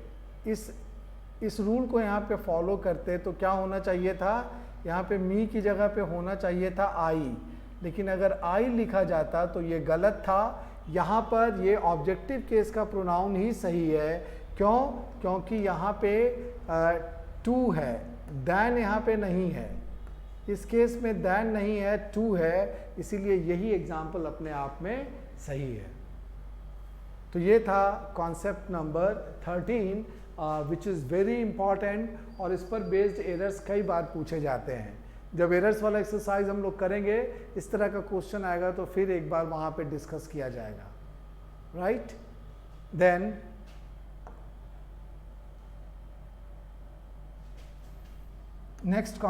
इस रूल को यहाँ पे फॉलो करते, तो क्या होना चाहिए था? यहाँ पे मी की जगह पे होना चाहिए था आई, लेकिन अगर आई लिखा जाता तो ये गलत था। यहाँ पर ये ऑब्जेक्टिव केस का प्रोनाउन ही सही है। क्यों? क्योंकि यहाँ पे टू है, दैन यहाँ पे नहीं है। इस केस में दैन नहीं है, टू है, इसीलिए यही एग्जाम्पल अपने आप में सही है। तो ये था concept number 13 which is very important, और इस पर बेस्ड एरर्स कई बार पूछे जाते हैं। जब एरर्स वाला एक्सरसाइज हम लोग करेंगे, इस तरह का क्वेश्चन आएगा तो फिर एक बार वहाँ पे डिस्कस किया जाएगा, right? Then next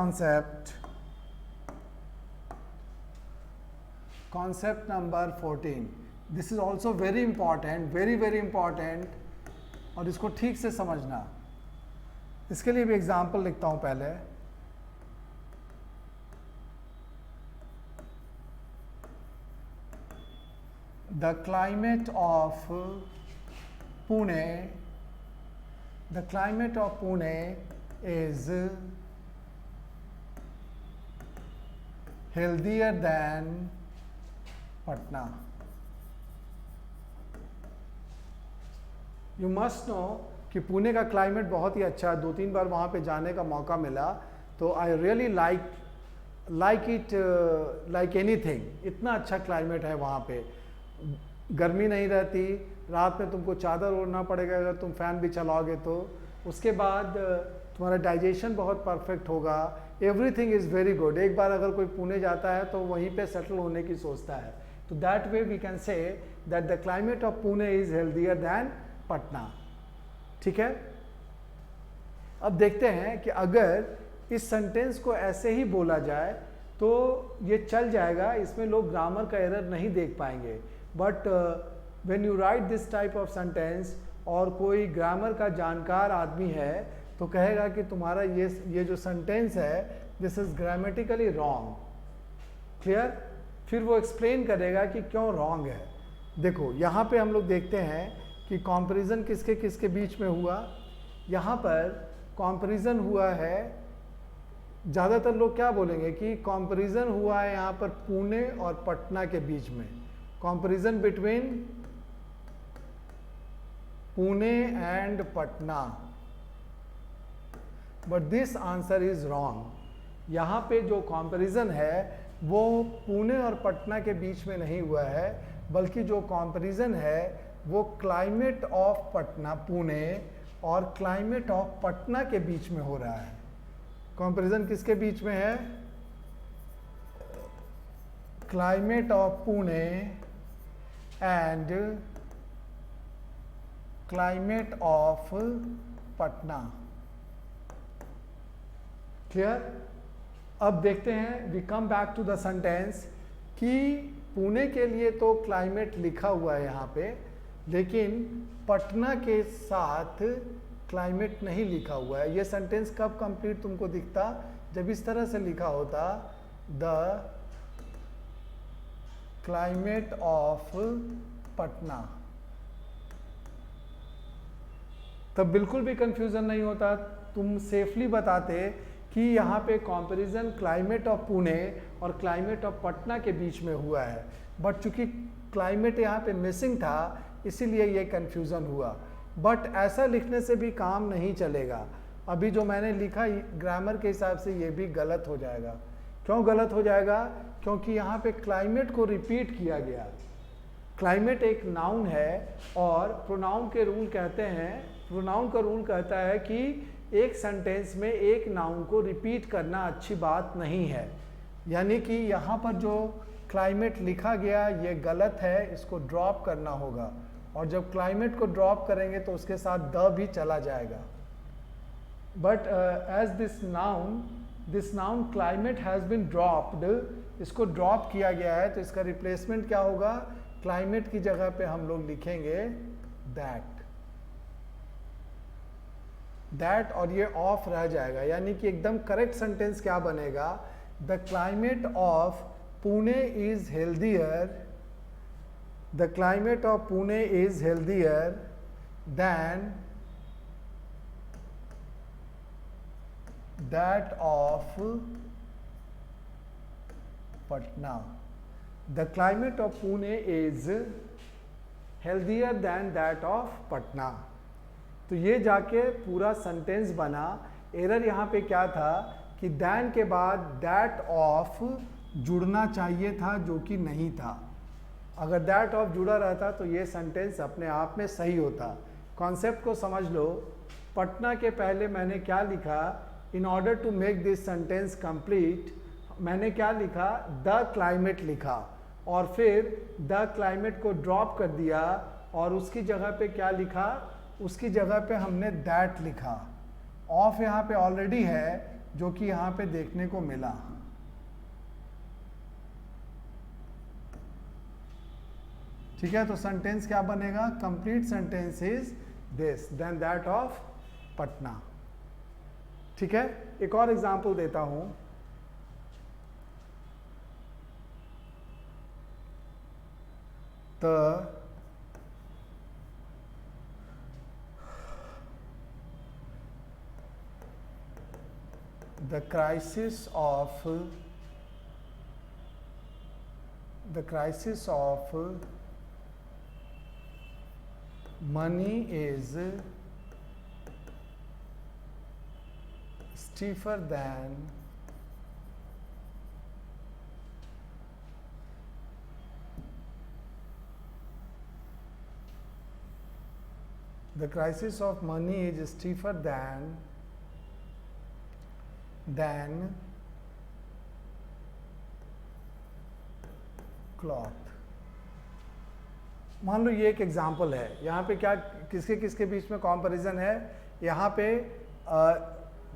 concept number 14. This is also very important, very important, और इसको ठीक से समझना। इसके लिए भी एग्जाम्पल लिखता हूं पहले। The climate of Pune is healthier than Patna. You must know कि पुणे का क्लाइमेट बहुत ही अच्छा है। 2-3 बार वहाँ पे जाने का मौका मिला, तो I really like it like anything. इतना अच्छा क्लाइमेट है वहाँ पे, गर्मी नहीं रहती, रात में तुमको चादर ओढ़ना पड़ेगा अगर तुम फैन भी चलाओगे तो। उसके बाद तुम्हारा डाइजेशन बहुत परफेक्ट होगा, एवरीथिंग इज़ वेरी गुड। एक बार अगर कोई पुणे जाता है तो वहीं पे सेटल होने की सोचता है। तो that way we can say that the climate of Pune is healthier than Patna. ठीक है, अब देखते हैं कि अगर इस सेंटेंस को ऐसे ही बोला जाए तो ये चल जाएगा, इसमें लोग ग्रामर का एरर नहीं देख पाएंगे। But when you right this type of sentence और कोई ग्रामर का जानकार आदमी है तो कहेगा कि तुम्हारा ये जो सेंटेंस है this is grammatically wrong. Clear? फिर वो एक्सप्लेन करेगा कि क्यों रॉन्ग है। देखो यहाँ पे हम लोग देखते हैं कि कंपैरिजन किसके किसके बीच में हुआ। यहाँ पर कंपैरिजन हुआ है, ज़्यादातर लोग क्या बोलेंगे कि कंपैरिजन हुआ है यहाँ पर पुणे और पटना के बीच में, comparison between Pune and Patna. But this answer is wrong. यहाँ पे जो कंपैरिजन है वो पुणे और पटना के बीच में नहीं हुआ है, बल्कि जो कंपैरिजन है वो क्लाइमेट ऑफ पटना पुणे और क्लाइमेट ऑफ पटना के बीच में हो रहा है। कंपैरिजन किसके बीच में है? Climate of Pune and climate of Patna. Clear? अब देखते हैं, we come back to the sentence कि पुणे के लिए तो क्लाइमेट लिखा हुआ है यहाँ पे, लेकिन पटना के साथ क्लाइमेट नहीं लिखा हुआ है। ये सेंटेंस कब कंप्लीट तुमको दिखता? जब इस तरह से लिखा होता, द क्लाइमेट ऑफ पटना, तब बिल्कुल भी कंफ्यूजन नहीं होता। तुम सेफली बताते कि यहाँ पे कंपैरिजन क्लाइमेट ऑफ पुणे और क्लाइमेट ऑफ पटना के बीच में हुआ है, बट चूंकि क्लाइमेट यहाँ पे मिसिंग था इसीलिए ये कंफ्यूजन हुआ। बट ऐसा लिखने से भी काम नहीं चलेगा। अभी जो मैंने लिखा ग्रामर के हिसाब से ये भी गलत हो जाएगा। क्यों गलत हो जाएगा? क्योंकि यहाँ पे क्लाइमेट को रिपीट किया गया। क्लाइमेट एक नाउन है और प्रोनाउन के रूल कहते हैं, प्रोनाउन का रूल कहता है कि एक सेंटेंस में एक नाउन को रिपीट करना अच्छी बात नहीं है। यानी कि यहाँ पर जो क्लाइमेट लिखा गया ये गलत है, इसको ड्रॉप करना होगा। और जब क्लाइमेट को ड्रॉप करेंगे तो उसके साथ द भी चला जाएगा। But as this noun climate has been dropped, इसको ड्रॉप किया गया है, तो इसका रिप्लेसमेंट क्या होगा? क्लाइमेट की जगह पे हम लोग लिखेंगे दैट और ये ऑफ रह जाएगा। यानी कि एकदम करेक्ट सेंटेंस क्या बनेगा? The climate of Pune is healthier, the climate of Pune is healthier then that of Patna. The climate of Pune is healthier than that of Patna। तो ये जाके पूरा सेंटेंस बना। एरर यहाँ पे क्या था कि दैन के बाद दैट ऑफ जुड़ना चाहिए था, जो कि नहीं था। अगर दैट ऑफ जुड़ा रहता तो ये सेंटेंस अपने आप में सही होता। कॉन्सेप्ट को समझ लो। पटना के पहले मैंने क्या लिखा? In order to make this sentence complete मैंने क्या लिखा? द क्लाइमेट लिखा और फिर द क्लाइमेट को ड्रॉप कर दिया और उसकी जगह पे क्या लिखा? उसकी जगह पे हमने दैट लिखा। ऑफ यहाँ पे ऑलरेडी है, जो कि यहाँ पे देखने को मिला। ठीक है, तो सेंटेंस क्या बनेगा? Complete sentence is this than that of Patna. ठीक है, एक और एग्जांपल देता हूं। The crisis of money is stiffer than the crisis of money is stiffer than cloth। मान लो ये एक एग्जाम्पल है। यहाँ पे क्या किसके किसके बीच में कंपैरिजन है? यहाँ पे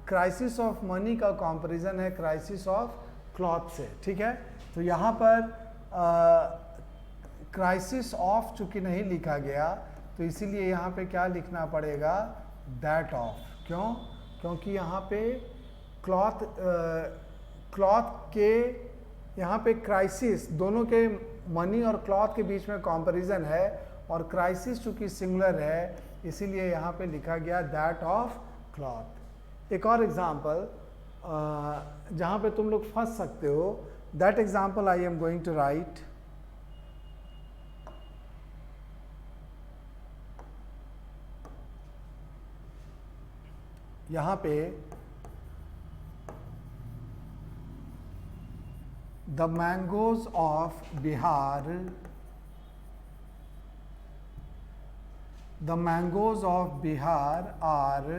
क्राइसिस ऑफ मनी का कंपैरिजन है क्राइसिस ऑफ क्लॉथ से। ठीक है, तो यहाँ पर क्राइसिस ऑफ चूंकि नहीं लिखा गया तो इसीलिए यहाँ पे क्या लिखना पड़ेगा? That of. क्यों? क्योंकि यहाँ पे क्लॉथ के यहाँ पे क्राइसिस, दोनों के मनी और क्लॉथ के बीच में कंपैरिजन है और क्राइसिस चूंकि सिंगुलर है इसीलिए यहाँ पे लिखा गया दैट ऑफ क्लॉथ। एक और एग्जांपल जहाँ पे तुम लोग फंस सकते हो, that example I am going to write. यहाँ पे the mangoes of Bihar, the mangoes of Bihar are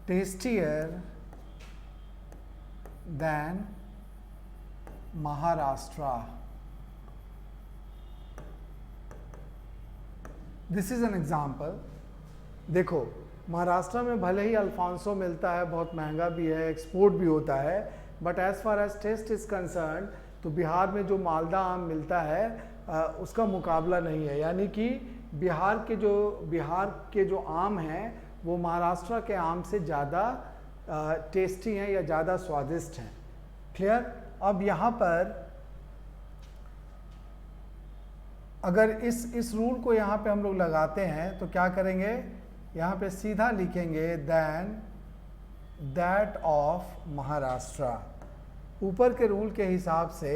tastier than Maharashtra। This is an example। देखो, महाराष्ट्र में भले ही अल्फांसो मिलता है, बहुत महंगा भी है, एक्सपोर्ट भी होता है, but as far as taste is concern तो बिहार में जो मालदा आम मिलता है उसका मुकाबला नहीं है। यानी कि बिहार के जो आम हैं वो महाराष्ट्र के आम से ज़्यादा टेस्टी हैं या ज़्यादा स्वादिष्ट हैं। क्लियर? अब यहाँ पर अगर इस रूल को यहाँ पे हम लोग लगाते हैं तो क्या करेंगे? यहाँ पे सीधा लिखेंगे देन दैट ऑफ महाराष्ट्र। ऊपर के रूल के हिसाब से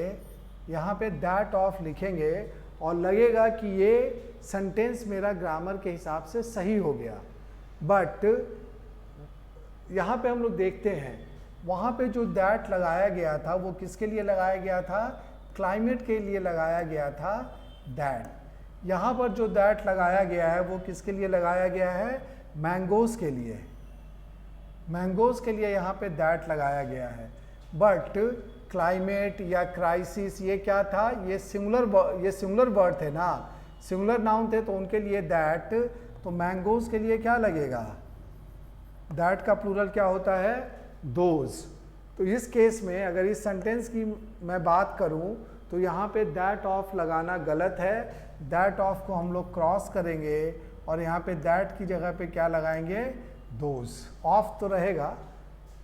यहाँ पे दैट ऑफ लिखेंगे और लगेगा कि ये सेंटेंस मेरा ग्रामर के हिसाब से सही हो गया। बट यहाँ पे हम लोग देखते हैं वहाँ पे जो दैट लगाया गया था वो किसके लिए लगाया गया था, क्लाइमेट के लिए लगाया गया था दैट। यहाँ पर जो दैट लगाया गया है वो किसके लिए लगाया गया है, मैंगोज के लिए, मैंगोज के लिए यहाँ पे दैट लगाया गया है। बट क्लाइमेट या क्राइसिस ये क्या था, ये सिंगुलर वर्ड थे ना, सिंगुलर नाउन थे, तो उनके लिए दैट, तो मैंगोज के लिए क्या लगेगा, दैट का प्लूरल क्या होता है, दोज। तो इस केस में अगर इस सेंटेंस की मैं बात करूं तो यहाँ पे दैट ऑफ लगाना गलत है। दैट ऑफ को हम लोग क्रॉस करेंगे और यहाँ पे दैट की जगह पे क्या लगाएंगे, दोज। ऑफ तो रहेगा,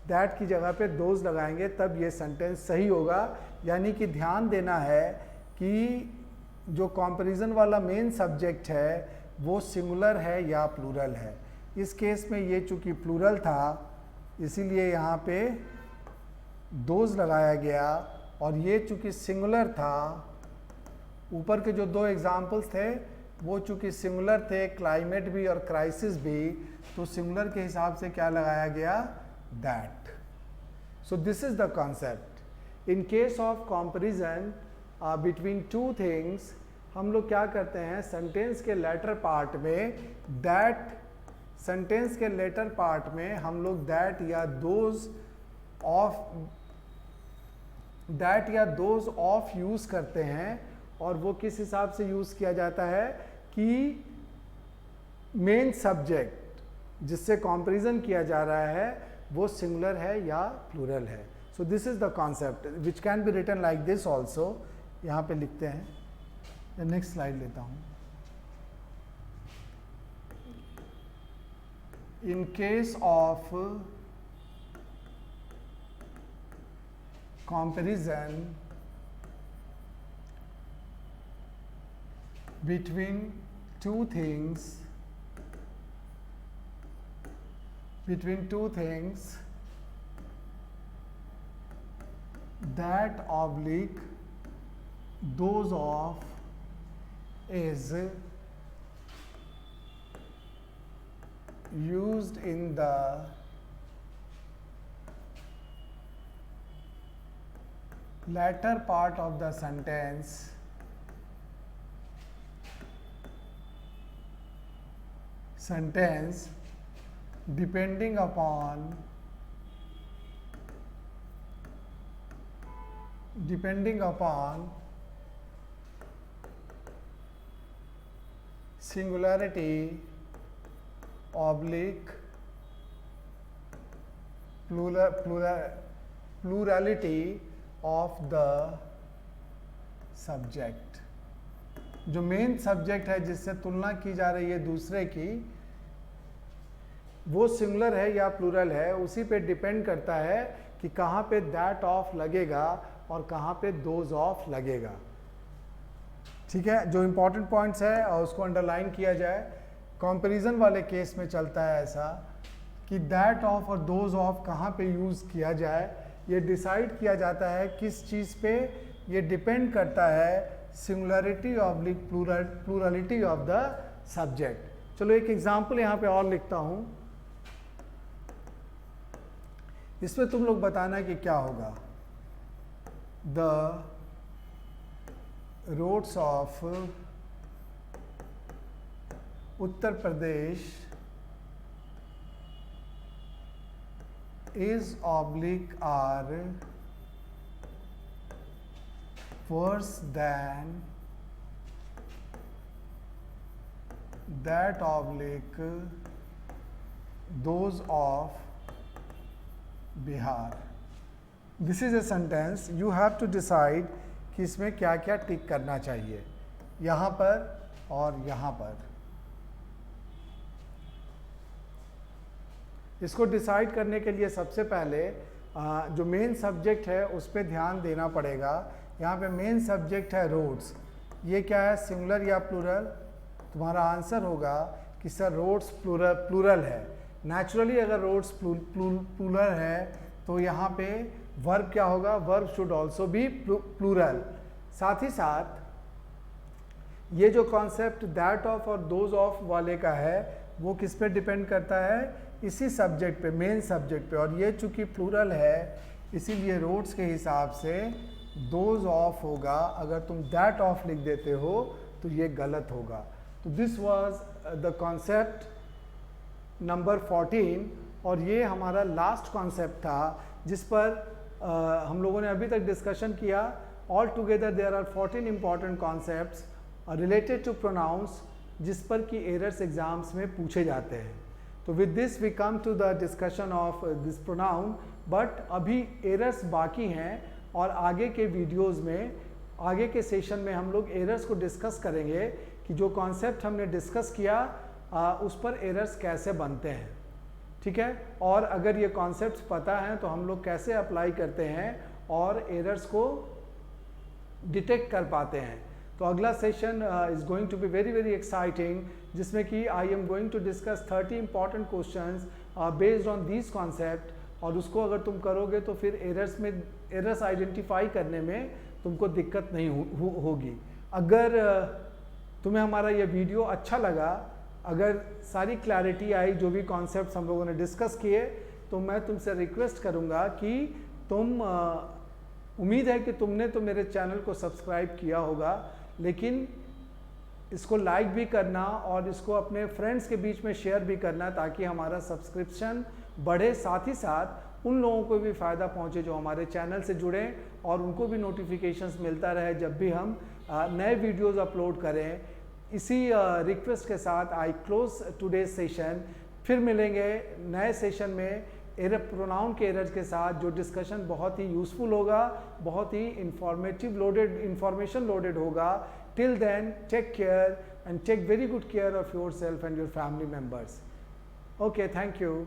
दैट की जगह पे दोज लगाएंगे, तब ये सेंटेंस सही होगा। यानी कि ध्यान देना है कि जो कंपैरिजन वाला मेन सब्जेक्ट है वो सिंगुलर है या प्लूरल है। इस केस में ये चूंकि प्लूरल था इसीलिए यहाँ पे दोज लगाया गया, और ये चूंकि सिंगुलर था, ऊपर के जो दो एग्जाम्पल्स थे वो चूंकि सिंगुलर थे, क्लाइमेट भी और क्राइसिस भी, तो सिंगुलर के हिसाब से क्या लगाया गया, that. So this is the concept. In case of comparison between two things, हम लोग क्या करते हैं, सेंटेंस के लेटर पार्ट में दैट, सेंटेंस के लेटर पार्ट में हम लोग दैट या दोज ऑफ यूज करते हैं। और वो किस हिसाब से यूज किया जाता है कि मेन सब्जेक्ट जिससे कंपैरिजन किया जा रहा है वो सिंगुलर है या प्लूरल है। So this is the concept which can be written like this also. यहाँ पे लिखते हैं, नेक्स्ट स्लाइड लेता हूँ। In case of comparison between two things, that oblique those of is used in the latter part of the sentence depending upon singularity oblique plurality of the subject। जो main subject है जिससे तुलना की जा रही है दूसरे की, वो सिंगुलर है या प्लूरल है, उसी पे डिपेंड करता है कि कहाँ पे दैट ऑफ लगेगा और कहाँ पे दोज ऑफ लगेगा। ठीक है, जो इंपॉर्टेंट पॉइंट्स है और उसको अंडरलाइन किया जाए। कंपैरिजन वाले केस में चलता है ऐसा कि दैट ऑफ और दोज ऑफ कहाँ पे यूज़ किया जाए, ये डिसाइड किया जाता है किस चीज़ पे, ये डिपेंड करता है singularity oblique plurality of the subject. चलो एक एग्जांपल यहाँ पे और लिखता हूँ, इसमें तुम लोग बताना कि क्या होगा। The roads of Uttar Pradesh is oblique are worse than that oblique those of Bihar। This is a sentence, you have to decide कि इसमें क्या क्या टिक करना चाहिए, यहाँ पर और यहाँ पर। इसको डिसाइड करने के लिए सबसे पहले जो मेन सब्जेक्ट है उस पर ध्यान देना पड़ेगा। यहाँ पे मेन सब्जेक्ट है रोड्स, ये क्या है, सिंगुलर या प्लूरल? तुम्हारा आंसर होगा कि सर रोड्स प्लूरल है। नेचुरली अगर रोड्स प्लूरल है तो यहाँ पे वर्ब क्या होगा, verb should also be plural. साथ ही साथ ये जो कॉन्सेप्ट दैट ऑफ और दोज ऑफ वाले का है वो किस पे डिपेंड करता है, इसी सब्जेक्ट पे, मेन सब्जेक्ट पे। और ये चूंकि प्लूरल है इसीलिए रोड्स के हिसाब से दोज ऑफ होगा। अगर तुम दैट ऑफ लिख देते हो तो ये गलत होगा। तो this was the concept number 14 और ये हमारा लास्ट कॉन्सेप्ट था जिस पर हम लोगों ने अभी तक डिस्कशन किया। All together there are 14 important concepts related to pronouns जिस पर कि एरर्स एग्जाम्स में पूछे जाते हैं। तो with this we come to the discussion of this pronoun, but अभी एरर्स बाकी हैं और आगे के वीडियोस में, आगे के सेशन में हम लोग एरर्स को डिस्कस करेंगे कि जो कॉन्सेप्ट हमने डिस्कस किया उस पर एरर्स कैसे बनते हैं, ठीक है। और अगर ये कॉन्सेप्ट्स पता हैं तो हम लोग कैसे अप्लाई करते हैं और एरर्स को डिटेक्ट कर पाते हैं। तो अगला session is going to be very very exciting, जिसमें कि I am going to discuss 30 important questions based on this concept. और उसको अगर तुम करोगे तो फिर एरर्स आइडेंटिफाई करने में तुमको दिक्कत नहीं होगी। अगर तुम्हें हमारा ये वीडियो अच्छा लगा, अगर सारी क्लैरिटी आई जो भी कॉन्सेप्ट्स हम लोगों ने डिस्कस किए, तो मैं तुमसे रिक्वेस्ट करूँगा कि तुम उम्मीद है कि तुमने तो मेरे चैनल को सब्सक्राइब किया होगा, लेकिन इसको लाइक भी करना और इसको अपने फ्रेंड्स के बीच में शेयर भी करना ताकि हमारा सब्सक्रिप्शन बढ़े, साथ ही साथ उन लोगों को भी फ़ायदा पहुंचे जो हमारे चैनल से जुड़े और उनको भी नोटिफिकेशंस मिलता रहे जब भी हम नए वीडियोस अपलोड करें। इसी रिक्वेस्ट के साथ आई क्लोज टुडेज सेशन। फिर मिलेंगे नए सेशन में प्रोनाउन के एरर्स के साथ, जो डिस्कशन बहुत ही यूज़फुल होगा, बहुत ही इंफॉर्मेशन लोडेड होगा। Till then take care and take very good care of yourself and your family members. Okay, thank you.